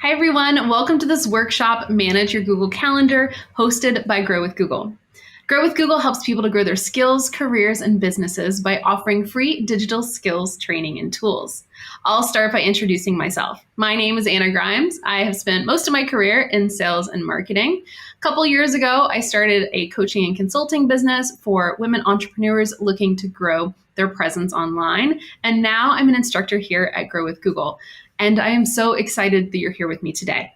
Hi everyone, welcome to this workshop, Manage Your Google Calendar, hosted by Grow with Google. Grow with Google helps people to grow their skills, careers, and businesses by offering free digital skills training and tools. I'll start by introducing myself. My name is Anna Grimes. I have spent most of my career in sales and marketing. A couple years ago, I started a coaching and consulting business for women entrepreneurs looking to grow their presence online. And now I'm an instructor here at Grow with Google. And I am so excited that you're here with me today.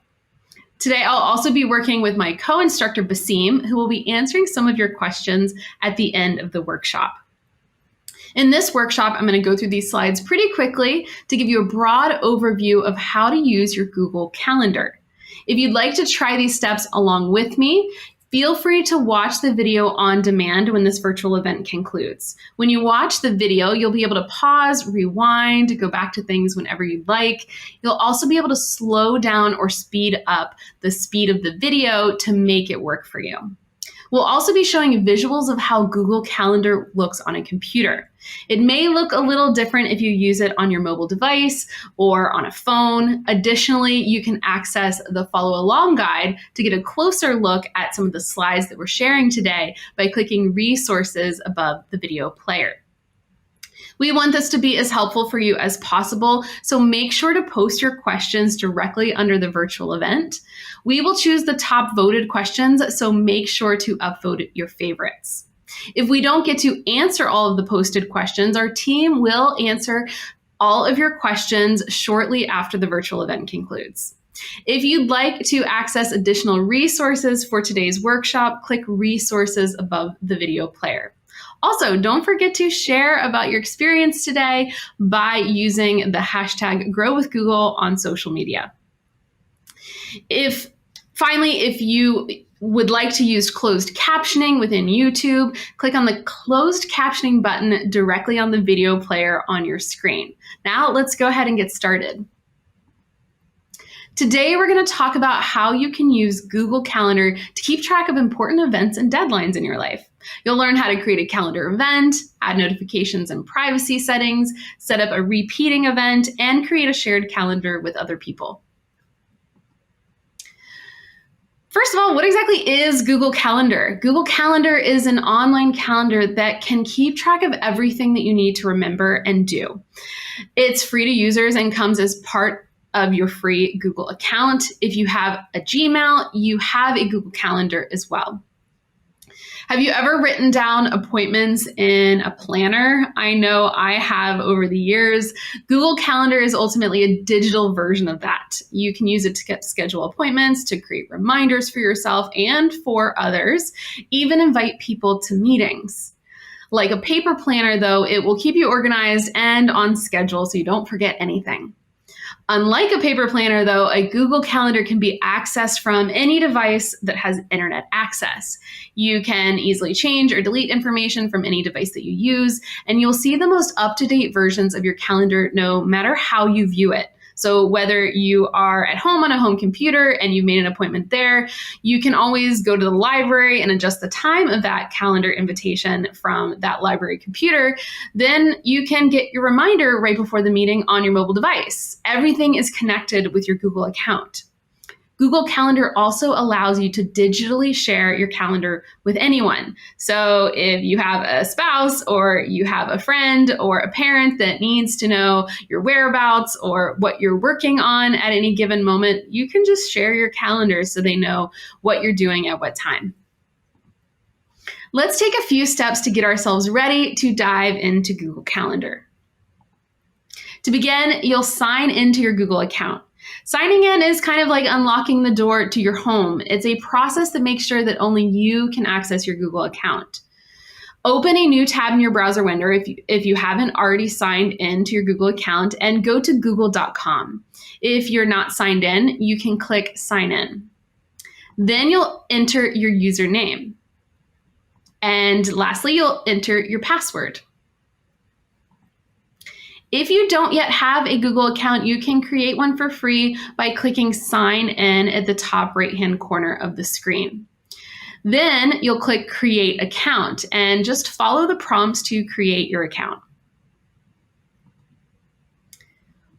Today, I'll also be working with my co-instructor, Basim, who will be answering some of your questions at the end of the workshop. In this workshop, I'm going to go through these slides pretty quickly to give you a broad overview of how to use your Google Calendar. If you'd like to try these steps along with me, feel free to watch the video on demand when this virtual event concludes. When you watch the video, you'll be able to pause, rewind, go back to things whenever you'd like. You'll also be able to slow down or speed up the speed of the video to make it work for you. We'll also be showing visuals of how Google Calendar looks on a computer. It may look a little different if you use it on your mobile device or on a phone. Additionally, you can access the follow along guide to get a closer look at some of the slides that we're sharing today by clicking resources above the video player. We want this to be as helpful for you as possible, so make sure to post your questions directly under the virtual event. We will choose the top voted questions, so make sure to upvote your favorites. If we don't get to answer all of the posted questions, our team will answer all of your questions shortly after the virtual event concludes. If you'd like to access additional resources for today's workshop, click resources above the video player. Also, don't forget to share about your experience today by using the hashtag #GrowWithGoogle on social media. If you would like to use closed captioning within YouTube, click on the closed captioning button directly on the video player on your screen. Now let's go ahead and get started. Today, we're going to talk about how you can use Google Calendar to keep track of important events and deadlines in your life. You'll learn how to create a calendar event, add notifications and privacy settings, set up a repeating event, and create a shared calendar with other people. First of all, what exactly is Google Calendar? Google Calendar is an online calendar that can keep track of everything that you need to remember and do. It's free to users and comes as part of your free Google account. If you have a Gmail, you have a Google Calendar as well. Have you ever written down appointments in a planner? I know I have over the years. Google Calendar is ultimately a digital version of that. You can use it to schedule appointments, to create reminders for yourself and for others, even invite people to meetings. Like a paper planner, though, it will keep you organized and on schedule so you don't forget anything. Unlike a paper planner, though, a Google Calendar can be accessed from any device that has internet access. You can easily change or delete information from any device that you use, and you'll see the most up-to-date versions of your calendar no matter how you view it. So whether you are at home on a home computer and you've made an appointment there, you can always go to the library and adjust the time of that calendar invitation from that library computer. Then you can get your reminder right before the meeting on your mobile device. Everything is connected with your Google account. Google Calendar also allows you to digitally share your calendar with anyone. So if you have a spouse or you have a friend or a parent that needs to know your whereabouts or what you're working on at any given moment, you can just share your calendar so they know what you're doing at what time. Let's take a few steps to get ourselves ready to dive into Google Calendar. To begin, you'll sign into your Google account. Signing in is kind of like unlocking the door to your home. It's a process that makes sure that only you can access your Google account. Open a new tab in your browser window if you haven't already signed in to your Google account and go to google.com. If you're not signed in, you can click Sign In. Then you'll enter your username. And lastly, you'll enter your password. If you don't yet have a Google account, you can create one for free by clicking Sign In at the top right-hand corner of the screen. Then you'll click Create Account and just follow the prompts to create your account.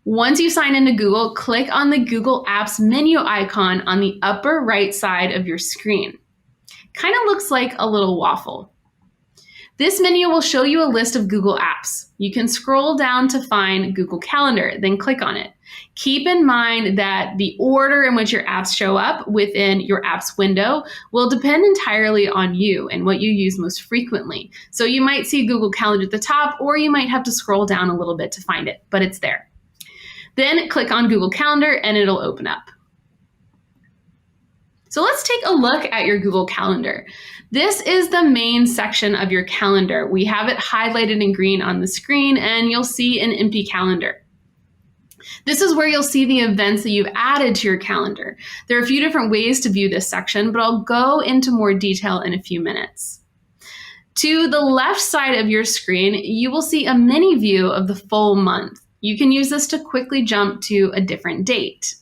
Once you sign into Google, click on the Google Apps menu icon on the upper right side of your screen. Kind of looks like a little waffle. This menu will show you a list of Google Apps. You can scroll down to find Google Calendar, then click on it. Keep in mind that the order in which your apps show up within your apps window will depend entirely on you and what you use most frequently. So you might see Google Calendar at the top, or you might have to scroll down a little bit to find it, but it's there. Then click on Google Calendar and it'll open up. So let's take a look at your Google Calendar. This is the main section of your calendar. We have it highlighted in green on the screen, and you'll see an empty calendar. This is where you'll see the events that you've added to your calendar. There are a few different ways to view this section, but I'll go into more detail in a few minutes. To the left side of your screen, you will see a mini view of the full month. You can use this to quickly jump to a different date.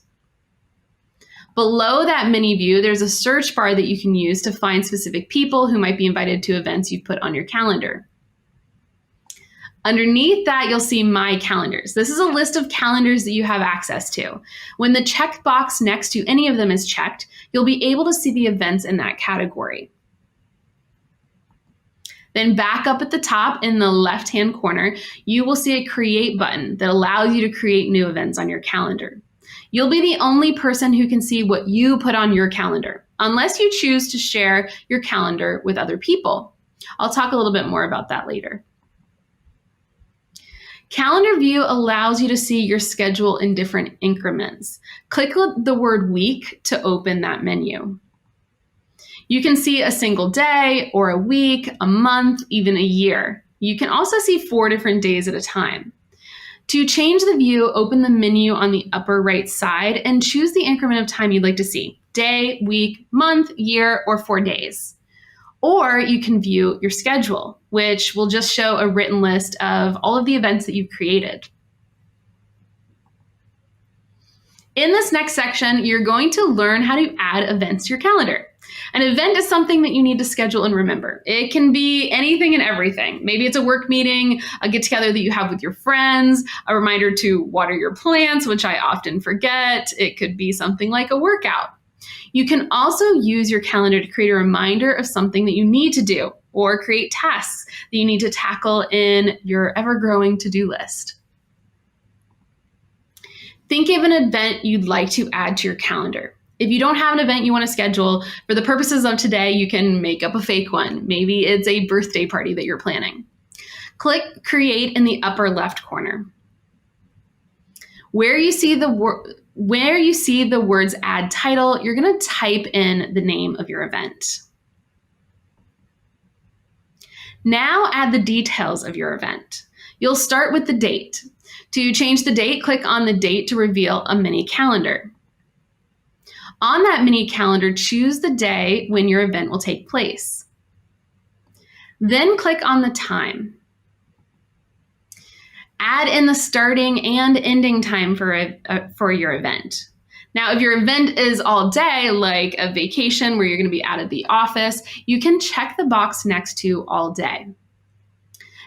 Below that mini view, there's a search bar that you can use to find specific people who might be invited to events you've put on your calendar. Underneath that, you'll see My Calendars. This is a list of calendars that you have access to. When the checkbox next to any of them is checked, you'll be able to see the events in that category. Then back up at the top in the left-hand corner, you will see a Create button that allows you to create new events on your calendar. You'll be the only person who can see what you put on your calendar, unless you choose to share your calendar with other people. I'll talk a little bit more about that later. Calendar View allows you to see your schedule in different increments. Click the word week to open that menu. You can see a single day or a week, a month, even a year. You can also see 4 different days at a time. To change the view, open the menu on the upper right side and choose the increment of time you'd like to see: day, week, month, year, or 4 days. Or you can view your schedule, which will just show a written list of all of the events that you've created. In this next section, you're going to learn how to add events to your calendar. An event is something that you need to schedule and remember. It can be anything and everything. Maybe it's a work meeting, a get-together that you have with your friends, a reminder to water your plants, which I often forget. It could be something like a workout. You can also use your calendar to create a reminder of something that you need to do, or create tasks that you need to tackle in your ever-growing to-do list. Think of an event you'd like to add to your calendar. If you don't have an event you want to schedule, for the purposes of today, you can make up a fake one. Maybe it's a birthday party that you're planning. Click Create in the upper left corner. Where you see the words Add Title, you're going to type in the name of your event. Now add the details of your event. You'll start with the date. To change the date, click on the date to reveal a mini calendar. On that mini calendar, choose the day when your event will take place. Then click on the time. Add in the starting and ending time for your event. Now, if your event is all day, like a vacation where you're going to be out of the office, you can check the box next to all day.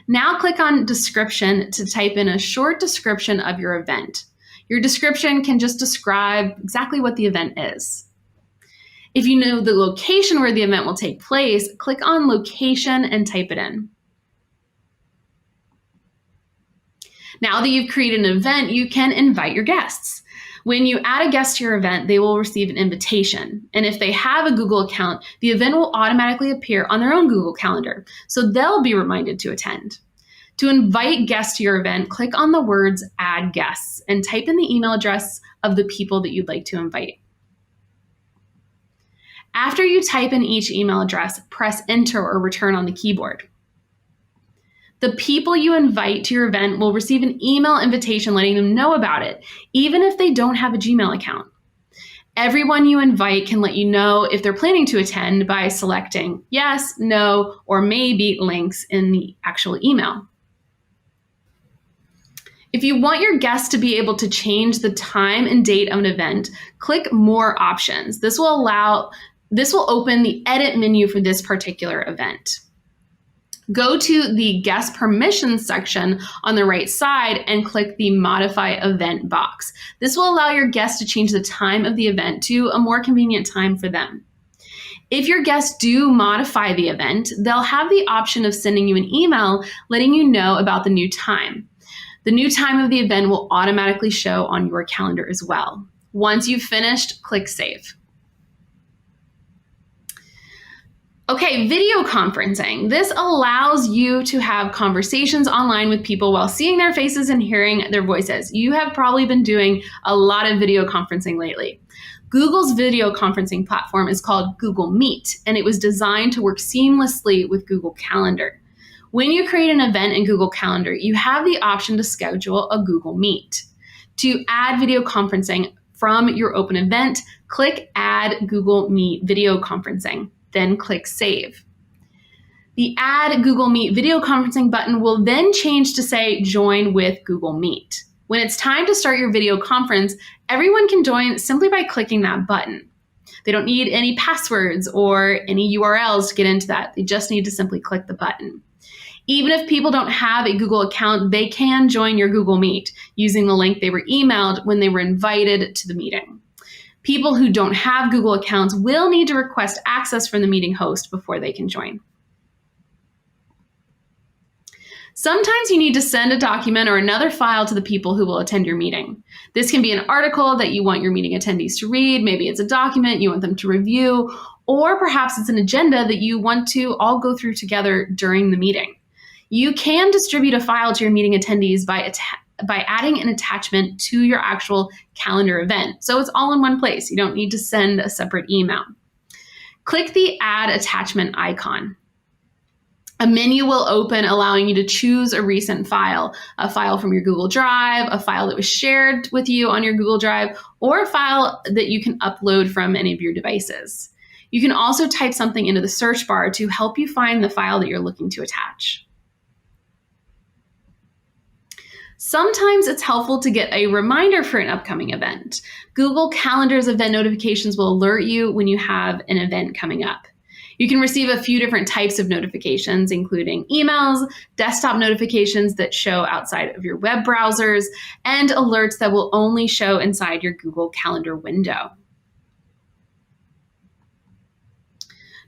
Now click on Description to type in a short description of your event. Your description can just describe exactly what the event is. If you know the location where the event will take place, click on Location and type it in. Now that you've created an event, you can invite your guests. When you add a guest to your event, they will receive an invitation. And if they have a Google account, the event will automatically appear on their own Google Calendar, so they'll be reminded to attend. To invite guests to your event, click on the words Add Guests and type in the email address of the people that you'd like to invite. After you type in each email address, press Enter or Return on the keyboard. The people you invite to your event will receive an email invitation letting them know about it, even if they don't have a Gmail account. Everyone you invite can let you know if they're planning to attend by selecting yes, no, or maybe links in the actual email. If you want your guests to be able to change the time and date of an event, click More Options. This will open the edit menu for this particular event. Go to the guest permissions section on the right side and click the modify event box. This will allow your guests to change the time of the event to a more convenient time for them. If your guests do modify the event, they'll have the option of sending you an email letting you know about the new time. The new time of the event will automatically show on your calendar as well. Once you've finished, click Save. Okay, video conferencing. This allows you to have conversations online with people while seeing their faces and hearing their voices. You have probably been doing a lot of video conferencing lately. Google's video conferencing platform is called Google Meet, and it was designed to work seamlessly with Google Calendar. When you create an event in Google Calendar, you have the option to schedule a Google Meet. To add video conferencing from your open event, click Add Google Meet Video Conferencing, then click Save. The Add Google Meet Video Conferencing button will then change to say Join with Google Meet. When it's time to start your video conference, everyone can join simply by clicking that button. They don't need any passwords or any URLs to get into that. They just need to simply click the button. Even if people don't have a Google account, they can join your Google Meet using the link they were emailed when they were invited to the meeting. People who don't have Google accounts will need to request access from the meeting host before they can join. Sometimes you need to send a document or another file to the people who will attend your meeting. This can be an article that you want your meeting attendees to read. Maybe it's a document you want them to review, or perhaps it's an agenda that you want to all go through together during the meeting. You can distribute a file to your meeting attendees by adding an attachment to your actual calendar event. So it's all in one place. You don't need to send a separate email. Click the Add Attachment icon. A menu will open allowing you to choose a recent file, a file from your Google Drive, a file that was shared with you on your Google Drive, or a file that you can upload from any of your devices. You can also type something into the search bar to help you find the file that you're looking to attach. Sometimes it's helpful to get a reminder for an upcoming event. Google Calendar's event notifications will alert you when you have an event coming up. You can receive a few different types of notifications, including emails, desktop notifications that show outside of your web browsers, and alerts that will only show inside your Google Calendar window.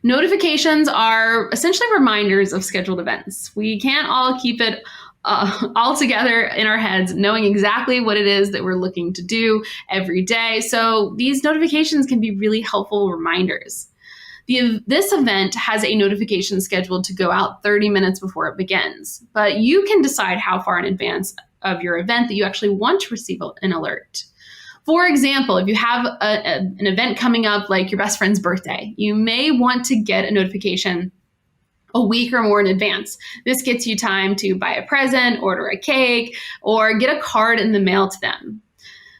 Notifications are essentially reminders of scheduled events. We can't all keep it all together in our heads, knowing exactly what it is that we're looking to do every day. So these notifications can be really helpful reminders. This event has a notification scheduled to go out 30 minutes before it begins, but you can decide how far in advance of your event that you actually want to receive an alert. For example, if you have an event coming up like your best friend's birthday, you may want to get a notification a week or more in advance. This gets you time to buy a present, order a cake, or get a card in the mail to them.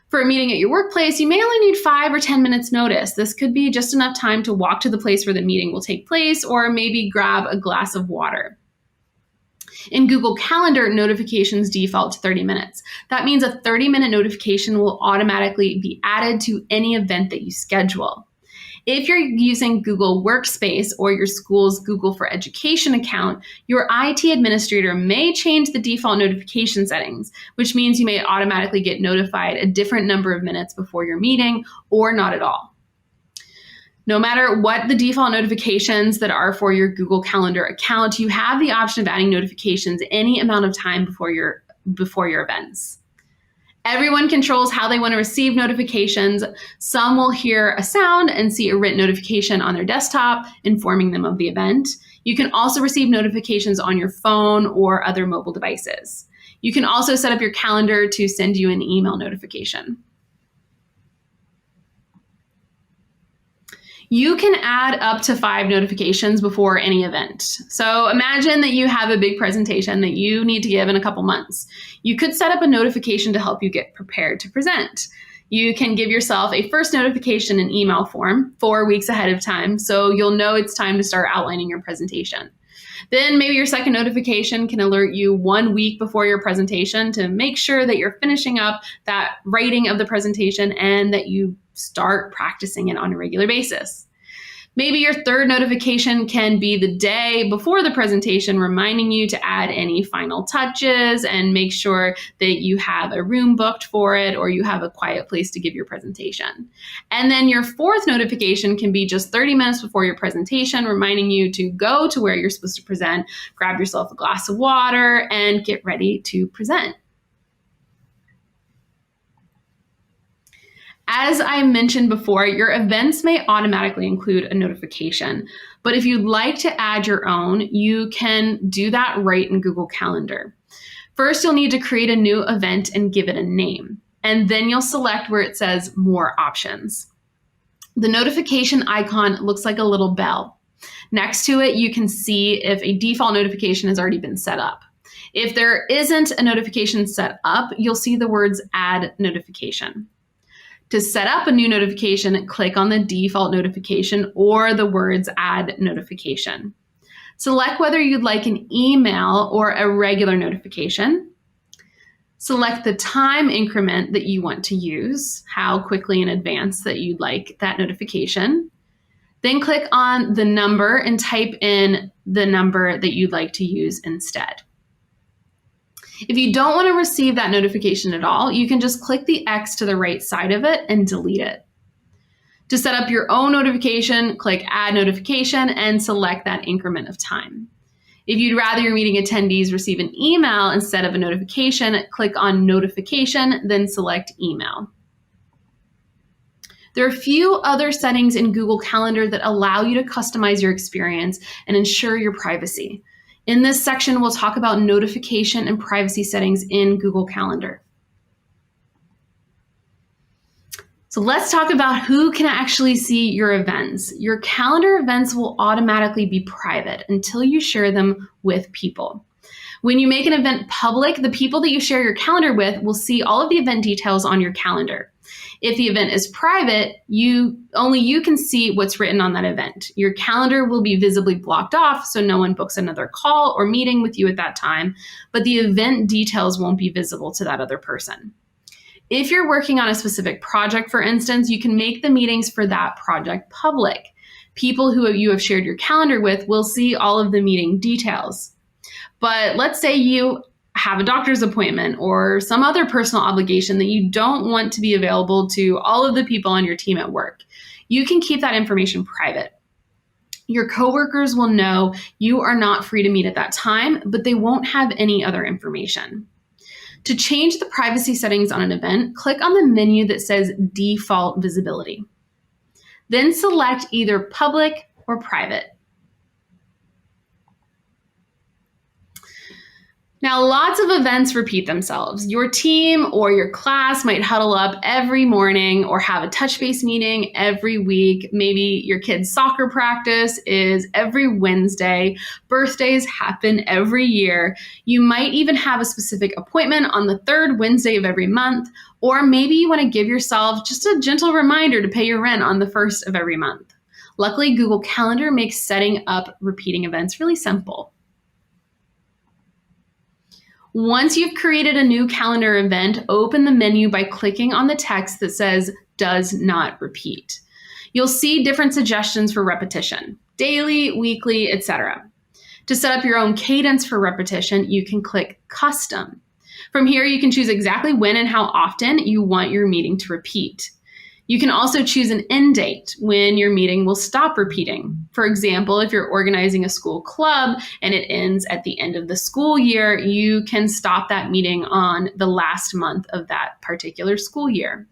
For a meeting at your workplace, you may only need 5 or 10 minutes notice. This could be just enough time to walk to the place where the meeting will take place, or maybe grab a glass of water. In Google Calendar, notifications default to 30 minutes. That means a 30-minute notification will automatically be added to any event that you schedule. If you're using Google Workspace or your school's Google for Education account, your IT administrator may change the default notification settings, which means you may automatically get notified a different number of minutes before your meeting or not at all. No matter what the default notifications that are for your Google Calendar account, you have the option of adding notifications any amount of time before your events. Everyone controls how they want to receive notifications. Some will hear a sound and see a written notification on their desktop informing them of the event. You can also receive notifications on your phone or other mobile devices. You can also set up your calendar to send you an email notification. You can add up to 5 notifications before any event. So imagine that you have a big presentation that you need to give in a couple months. You could set up a notification to help you get prepared to present. You can give yourself a first notification in email form 4 weeks ahead of time, so you'll know it's time to start outlining your presentation. Then maybe your second notification can alert you 1 week before your presentation to make sure that you're finishing up that writing of the presentation and that you start practicing it on a regular basis. Maybe your third notification can be the day before the presentation, reminding you to add any final touches and make sure that you have a room booked for it or you have a quiet place to give your presentation. And then your fourth notification can be just 30 minutes before your presentation, reminding you to go to where you're supposed to present, grab yourself a glass of water, and get ready to present. As I mentioned before, your events may automatically include a notification, but if you'd like to add your own, you can do that right in Google Calendar. First, you'll need to create a new event and give it a name, and then you'll select where it says More Options. The notification icon looks like a little bell. Next to it, you can see if a default notification has already been set up. If there isn't a notification set up, you'll see the words Add Notification. To set up a new notification, click on the default notification or the words Add Notification. Select whether you'd like an email or a regular notification. Select the time increment that you want to use, how quickly in advance that you'd like that notification. Then click on the number and type in the number that you'd like to use instead. If you don't want to receive that notification at all, you can just click the X to the right side of it and delete it. To set up your own notification, click Add Notification and select that increment of time. If you'd rather your meeting attendees receive an email instead of a notification, click on Notification, then select Email. There are a few other settings in Google Calendar that allow you to customize your experience and ensure your privacy. In this section, we'll talk about notification and privacy settings in Google Calendar. So let's talk about who can actually see your events. Your calendar events will automatically be private until you share them with people. When you make an event public, the people that you share your calendar with will see all of the event details on your calendar. If the event is private, only you can see what's written on that event. Your calendar will be visibly blocked off so no one books another call or meeting with you at that time, but the event details won't be visible to that other person. If you're working on a specific project, for instance, you can make the meetings for that project public. People who you have shared your calendar with will see all of the meeting details. But let's say you have a doctor's appointment or some other personal obligation that you don't want to be available to all of the people on your team at work. You can keep that information private. Your coworkers will know you are not free to meet at that time, but they won't have any other information. To change the privacy settings on an event, click on the menu that says Default Visibility. Then select either Public or Private. Now, lots of events repeat themselves. Your team or your class might huddle up every morning or have a touch base meeting every week. Maybe your kid's soccer practice is every Wednesday. Birthdays happen every year. You might even have a specific appointment on the third Wednesday of every month, or maybe you want to give yourself just a gentle reminder to pay your rent on the first of every month. Luckily, Google Calendar makes setting up repeating events really simple. Once you've created a new calendar event, open the menu by clicking on the text that says Does Not Repeat. You'll see different suggestions for repetition, daily, weekly, etc. To set up your own cadence for repetition, you can click Custom. From here, you can choose exactly when and how often you want your meeting to repeat. You can also choose an end date when your meeting will stop repeating. For example, if you're organizing a school club and it ends at the end of the school year, you can stop that meeting on the last month of that particular school year.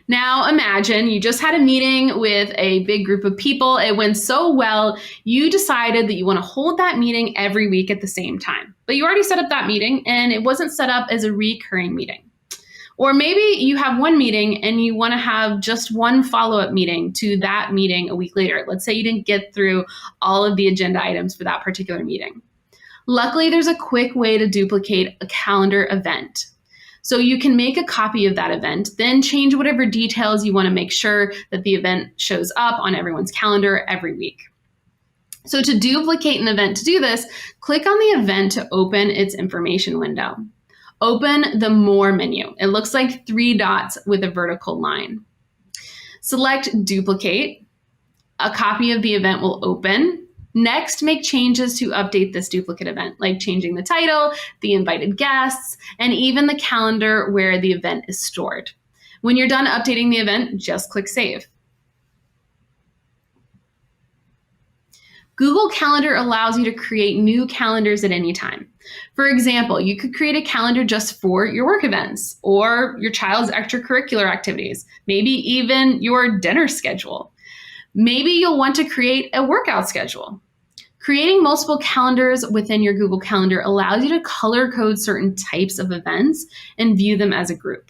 Now imagine you just had a meeting with a big group of people. It went so well, you decided that you want to hold that meeting every week at the same time. But you already set up that meeting and it wasn't set up as a recurring meeting. Or maybe you have one meeting and you want to have just one follow-up meeting to that meeting a week later. Let's say you didn't get through all of the agenda items for that particular meeting. Luckily, there's a quick way to duplicate a calendar event. So you can make a copy of that event, then change whatever details you want to make sure that the event shows up on everyone's calendar every week. So to duplicate an event, to do this, click on the event to open its information window. Open the More menu. It looks like 3 dots with a vertical line. Select Duplicate. A copy of the event will open. Next, make changes to update this duplicate event, like changing the title, the invited guests, and even the calendar where the event is stored. When you're done updating the event, just click Save. Google Calendar allows you to create new calendars at any time. For example, you could create a calendar just for your work events or your child's extracurricular activities, maybe even your dinner schedule. Maybe you'll want to create a workout schedule. Creating multiple calendars within your Google Calendar allows you to color code certain types of events and view them as a group.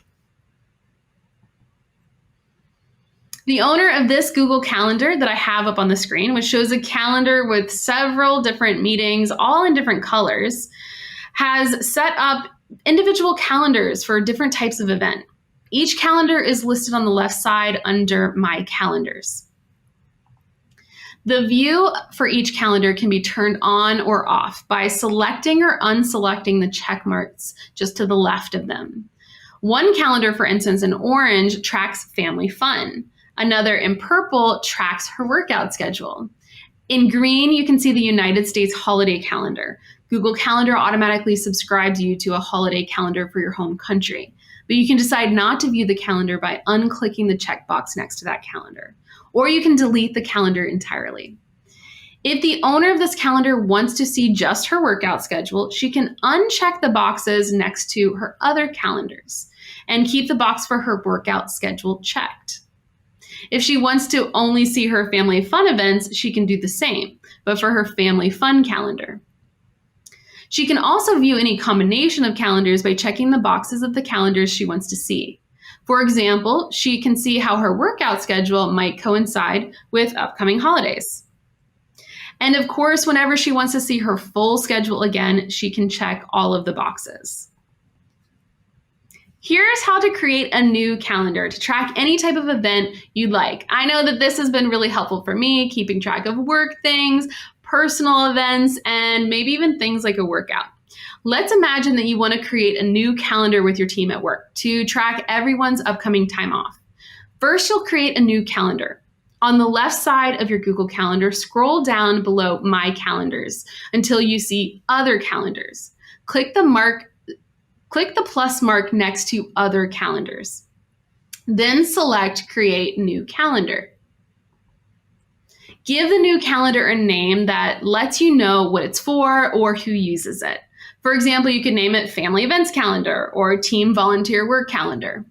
The owner of this Google Calendar that I have up on the screen, which shows a calendar with several different meetings, all in different colors, has set up individual calendars for different types of event. Each calendar is listed on the left side under My Calendars. The view for each calendar can be turned on or off by selecting or unselecting the check marks just to the left of them. One calendar, for instance, in orange, tracks family fun. Another in purple tracks her workout schedule. In green, you can see the United States holiday calendar. Google Calendar automatically subscribes you to a holiday calendar for your home country, but you can decide not to view the calendar by unclicking the checkbox next to that calendar, or you can delete the calendar entirely. If the owner of this calendar wants to see just her workout schedule, she can uncheck the boxes next to her other calendars and keep the box for her workout schedule checked. If she wants to only see her family fun events, she can do the same, but for her family fun calendar. She can also view any combination of calendars by checking the boxes of the calendars she wants to see. For example, she can see how her workout schedule might coincide with upcoming holidays. And of course, whenever she wants to see her full schedule again, she can check all of the boxes. Here's how to create a new calendar to track any type of event you'd like. I know that this has been really helpful for me, keeping track of work things, personal events, and maybe even things like a workout. Let's imagine that you want to create a new calendar with your team at work to track everyone's upcoming time off. First, you'll create a new calendar. On the left side of your Google Calendar, scroll down below My Calendars until you see Other Calendars. Click the plus mark next to Other Calendars. Then select Create New Calendar. Give the new calendar a name that lets you know what it's for or who uses it. For example, you could name it Family Events Calendar or Team Volunteer Work Calendar.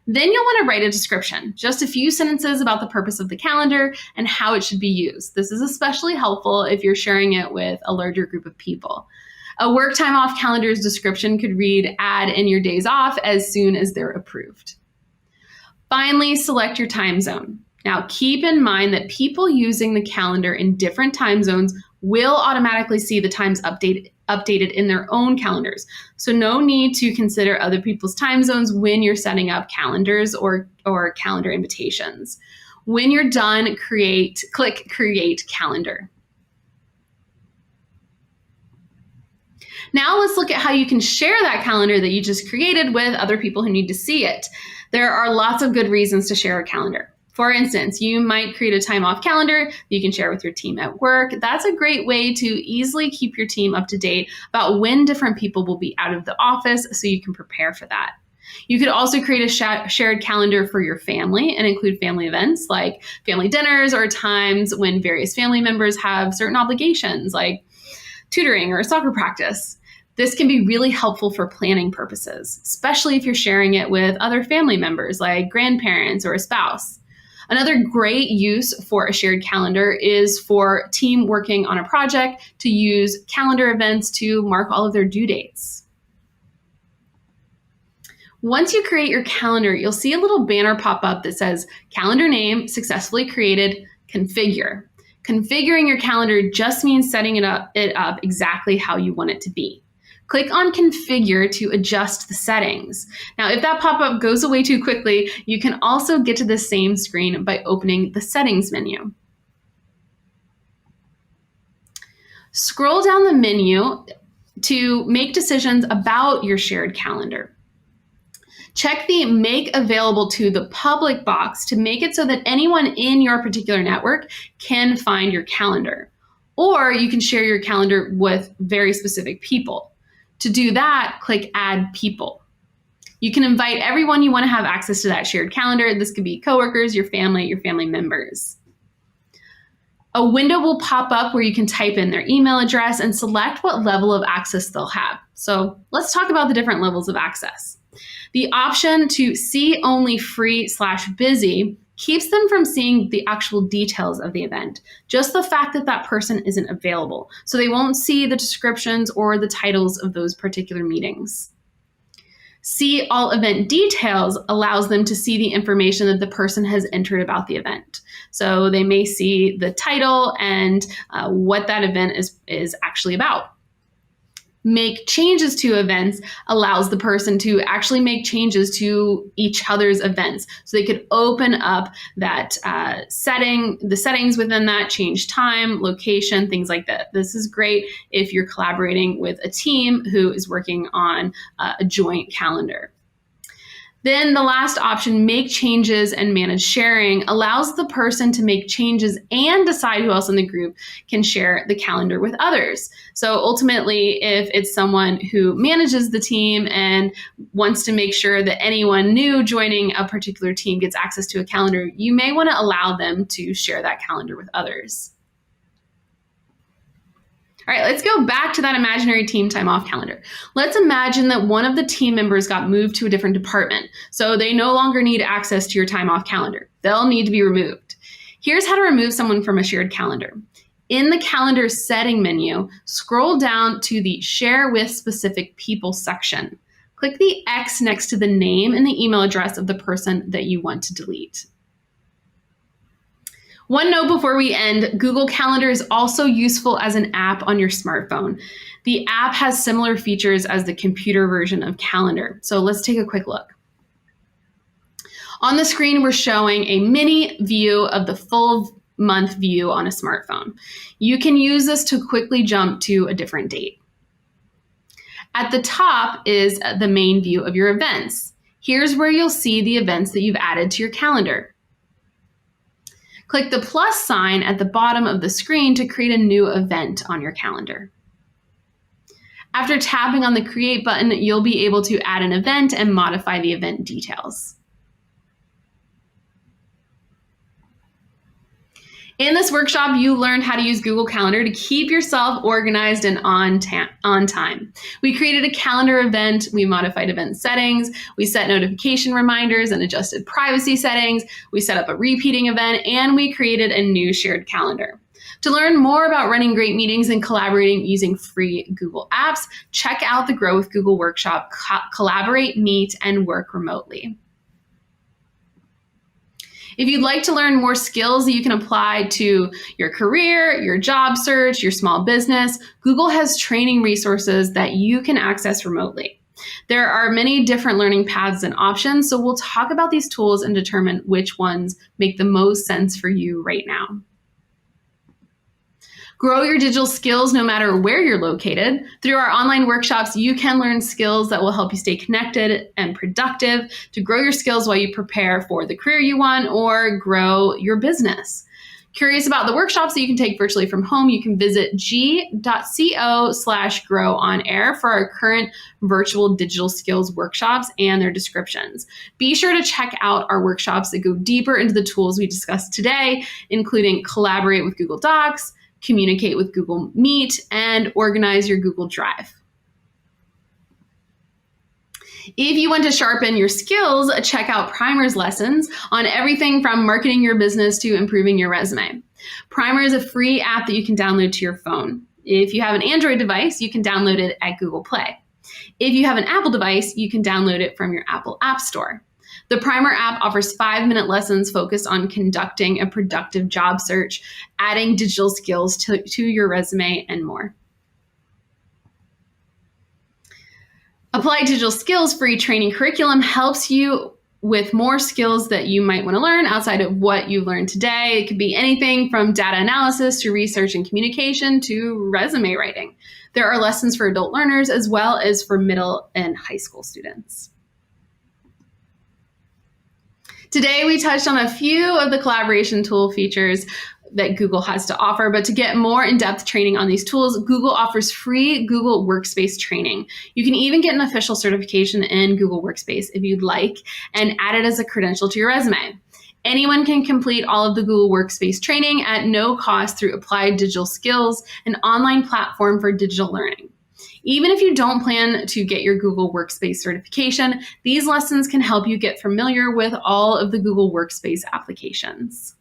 Then you'll want to write a description, just a few sentences about the purpose of the calendar and how it should be used. This is especially helpful if you're sharing it with a larger group of people. A work time off calendar's description could read, add in your days off as soon as they're approved. Finally, select your time zone. Now, keep in mind that people using the calendar in different time zones will automatically see the times updated in their own calendars. So no need to consider other people's time zones when you're setting up calendars or calendar invitations. When you're done, click Create Calendar. Now let's look at how you can share that calendar that you just created with other people who need to see it. There are lots of good reasons to share a calendar. For instance, you might create a time off calendar you can share with your team at work. That's a great way to easily keep your team up to date about when different people will be out of the office so you can prepare for that. You could also create a shared calendar for your family and include family events like family dinners or times when various family members have certain obligations like tutoring or soccer practice. This can be really helpful for planning purposes, especially if you're sharing it with other family members like grandparents or a spouse. Another great use for a shared calendar is for team working on a project to use calendar events to mark all of their due dates. Once you create your calendar, you'll see a little banner pop up that says calendar name successfully created, configure. Configuring your calendar just means setting it up exactly how you want it to be. Click on Configure to adjust the settings. Now, if that pop-up goes away too quickly, you can also get to the same screen by opening the Settings menu. Scroll down the menu to make decisions about your shared calendar. Check the Make Available to the Public box to make it so that anyone in your particular network can find your calendar. Or you can share your calendar with very specific people. To do that, click Add People. You can invite everyone you want to have access to that shared calendar. This could be coworkers, your family members. A window will pop up where you can type in their email address and select what level of access they'll have. So let's talk about the different levels of access. The option to see only free/busy keeps them from seeing the actual details of the event, just the fact that that person isn't available. So they won't see the descriptions or the titles of those particular meetings. See all event details allows them to see the information that the person has entered about the event. So they may see the title and what that event is actually about. Make changes to events allows the person to actually make changes to each other's events. So they could open up that the settings within that, change time, location, things like that. This is great if you're collaborating with a team who is working on a joint calendar. Then the last option, make changes and manage sharing, allows the person to make changes and decide who else in the group can share the calendar with others. So ultimately, if it's someone who manages the team and wants to make sure that anyone new joining a particular team gets access to a calendar, you may want to allow them to share that calendar with others. All right, let's go back to that imaginary team time off calendar. Let's imagine that one of the team members got moved to a different department, so they no longer need access to your time off calendar. They'll need to be removed. Here's how to remove someone from a shared calendar. In the calendar setting menu, scroll down to the Share with Specific People section. Click the X next to the name and the email address of the person that you want to delete. One note before we end, Google Calendar is also useful as an app on your smartphone. The app has similar features as the computer version of Calendar. So let's take a quick look. On the screen, we're showing a mini view of the full month view on a smartphone. You can use this to quickly jump to a different date. At the top is the main view of your events. Here's where you'll see the events that you've added to your calendar. Click the plus sign at the bottom of the screen to create a new event on your calendar. After tapping on the Create button, you'll be able to add an event and modify the event details. In this workshop, you learned how to use Google Calendar to keep yourself organized and on time. We created a calendar event, we modified event settings, we set notification reminders and adjusted privacy settings, we set up a repeating event, and we created a new shared calendar. To learn more about running great meetings and collaborating using free Google apps, check out the Grow with Google workshop, Collaborate, Meet, and Work Remotely. If you'd like to learn more skills that you can apply to your career, your job search, your small business, Google has training resources that you can access remotely. There are many different learning paths and options, so we'll talk about these tools and determine which ones make the most sense for you right now. Grow your digital skills no matter where you're located. Through our online workshops, you can learn skills that will help you stay connected and productive to grow your skills while you prepare for the career you want or grow your business. Curious about the workshops that you can take virtually from home, you can visit g.co/growonair for our current virtual digital skills workshops and their descriptions. Be sure to check out our workshops that go deeper into the tools we discussed today, including Collaborate with Google Docs, Communicate with Google Meet, and Organize your Google Drive. If you want to sharpen your skills, check out Primer's lessons on everything from marketing your business to improving your resume. Primer is a free app that you can download to your phone. If you have an Android device, you can download it at Google Play. If you have an Apple device, you can download it from your Apple App Store. The Primer app offers 5-minute lessons focused on conducting a productive job search, adding digital skills to your resume, and more. Applied Digital Skills free training curriculum helps you with more skills that you might want to learn outside of what you learned today. It could be anything from data analysis to research and communication to resume writing. There are lessons for adult learners as well as for middle and high school students. Today, we touched on a few of the collaboration tool features that Google has to offer, but to get more in-depth training on these tools, Google offers free Google Workspace training. You can even get an official certification in Google Workspace if you'd like, and add it as a credential to your resume. Anyone can complete all of the Google Workspace training at no cost through Applied Digital Skills, an online platform for digital learning. Even if you don't plan to get your Google Workspace certification, these lessons can help you get familiar with all of the Google Workspace applications.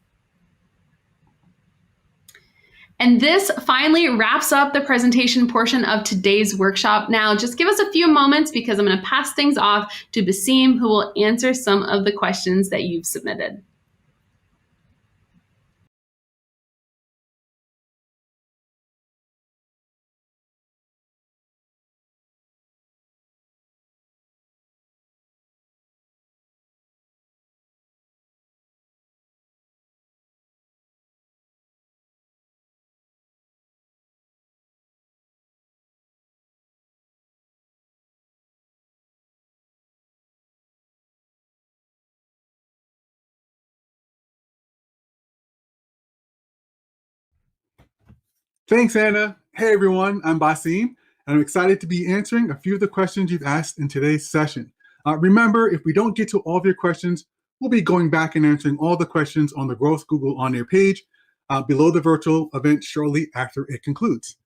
And this finally wraps up the presentation portion of today's workshop. Now, just give us a few moments because I'm going to pass things off to Basim, who will answer some of the questions that you've submitted. Thanks, Anna. Hey, everyone. I'm Basim, and I'm excited to be answering a few of the questions you've asked in today's session. Remember, if we don't get to all of your questions, we'll be going back and answering all the questions on the Growth Google On Air page below the virtual event shortly after it concludes.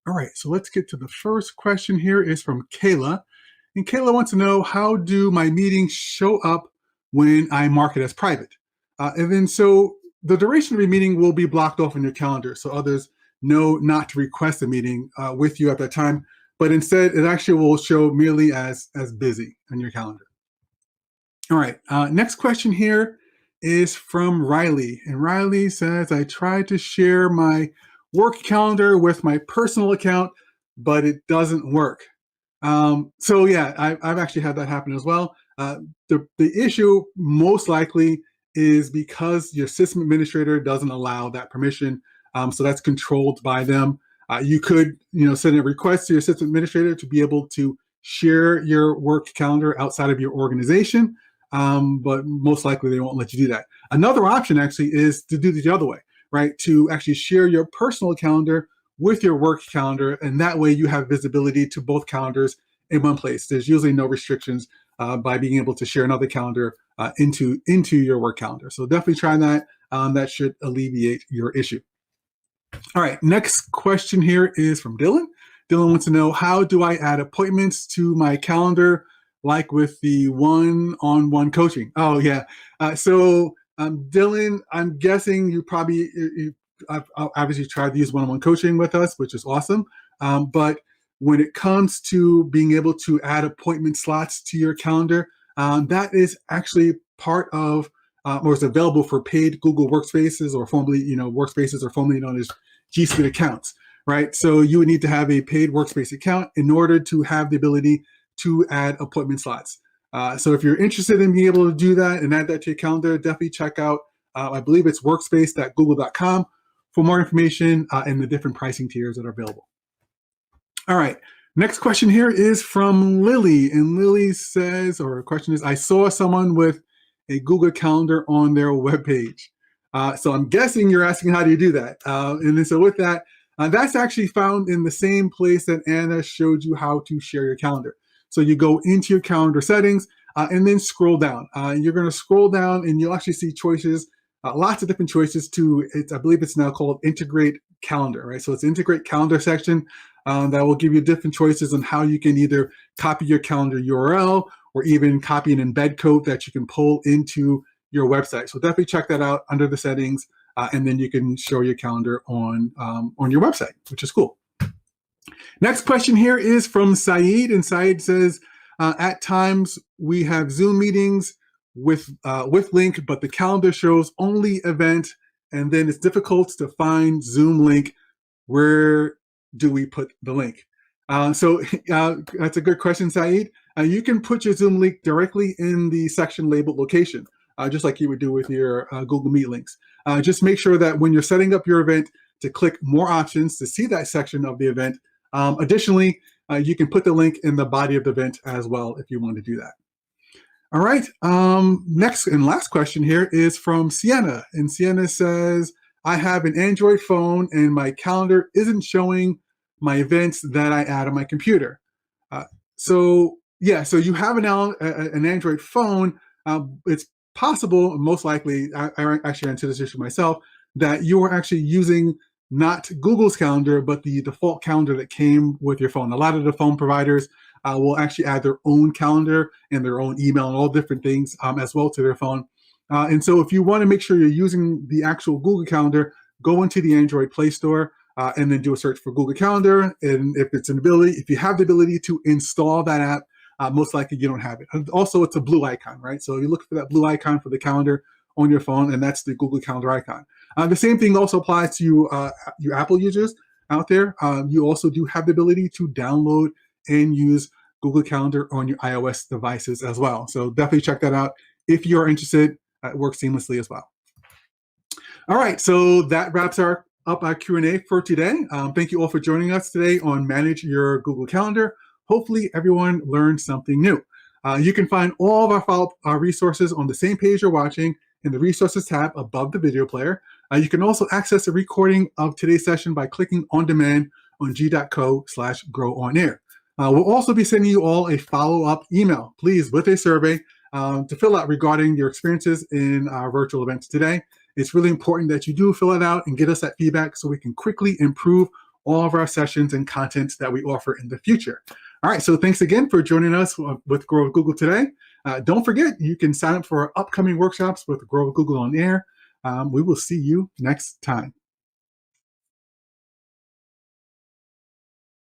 All right, so let's get to the first question here is from Kayla. And Kayla wants to know, how do my meetings show up when I mark it as private? So the duration of your meeting will be blocked off in your calendar so others know not to request a meeting with you at that time, but instead it actually will show merely as busy on your calendar. All right, next question here is from Riley. And Riley says, I tried to share my work calendar with my personal account, but it doesn't work. So yeah, I've actually had that happen as well. The issue most likely is because your system administrator doesn't allow that permission. So that's controlled by them. You could, send a request to your system administrator to be able to share your work calendar outside of your organization, but most likely they won't let you do that. Another option actually is to do it the other way, right? To actually share your personal calendar with your work calendar, and that way you have visibility to both calendars in one place. There's usually no restrictions by being able to share another calendar into your work calendar. So definitely try that. That should alleviate your issue. All right, next question here is from Dylan. Dylan wants to know, how do I add appointments to my calendar, like with the one-on-one coaching? Oh, yeah. Dylan, I'm guessing you probably obviously tried to use one-on-one coaching with us, which is awesome. But when it comes to being able to add appointment slots to your calendar, that is actually part of or is available for paid Google Workspaces, or formerly, Workspaces, or formerly known as G Suite accounts, right? So you would need to have a paid Workspace account in order to have the ability to add appointment slots. So if you're interested in being able to do that and add that to your calendar, definitely check out, I believe it's workspace.google.com for more information and the different pricing tiers that are available. All right, next question here is from Lily. And Lily says, or her question is, I saw someone with a Google Calendar on their webpage. So I'm guessing you're asking, how do you do that? And then so with that, that's actually found in the same place that Anna showed you how to share your calendar. So you go into your calendar settings and then scroll down. You're going to scroll down and you'll actually see choices, lots of different choices to, I believe it's now called Integrate Calendar, right? So it's Integrate Calendar section that will give you different choices on how you can either copy your calendar URL or even copy an embed code that you can pull into your website. So definitely check that out under the settings, and then you can show your calendar on your website, which is cool. Next question here is from Saeed, and Saeed says, at times we have Zoom meetings with link, but the calendar shows only event, and then it's difficult to find Zoom link. Where do we put the link? So that's a good question, Saeed. You can put your Zoom link directly in the section labeled location, just like you would do with your Google Meet links. Just make sure that when you're setting up your event to click more options to see that section of the event. Additionally, you can put the link in the body of the event as well if you want to do that. All right. Next and last question here is from Sienna. And Sienna says, I have an Android phone and my calendar isn't showing my events that I add on my computer. So you have an Android phone. It's possible, most likely, I actually ran into this issue myself, that you are actually using not Google's calendar, but the default calendar that came with your phone. A lot of the phone providers will actually add their own calendar and their own email and all different things as well to their phone. And so if you want to make sure you're using the actual Google Calendar, go into the Android Play Store and then do a search for Google Calendar. And if you have the ability to install that app, most likely you don't have it. And also, it's a blue icon, right? So you look for that blue icon for the calendar on your phone, and that's the Google Calendar icon. The same thing also applies to you Apple users out there. You also do have the ability to download and use Google Calendar on your iOS devices as well. So definitely check that out if you're interested. It works seamlessly as well. All right, so that wraps up our Q&A for today. Thank you all for joining us today on Manage Your Google Calendar. Hopefully everyone learned something new. You can find all of our follow-up resources on the same page you're watching in the Resources tab above the video player. You can also access a recording of today's session by clicking on demand on g.co/growonair. We'll also be sending you all a follow-up email, please, with a survey to fill out regarding your experiences in our virtual events today. It's really important that you do fill it out and get us that feedback so we can quickly improve all of our sessions and contents that we offer in the future. All right, so thanks again for joining us with Grow with Google today. Don't forget, you can sign up for our upcoming workshops with Grow with Google on Air. We will see you next time.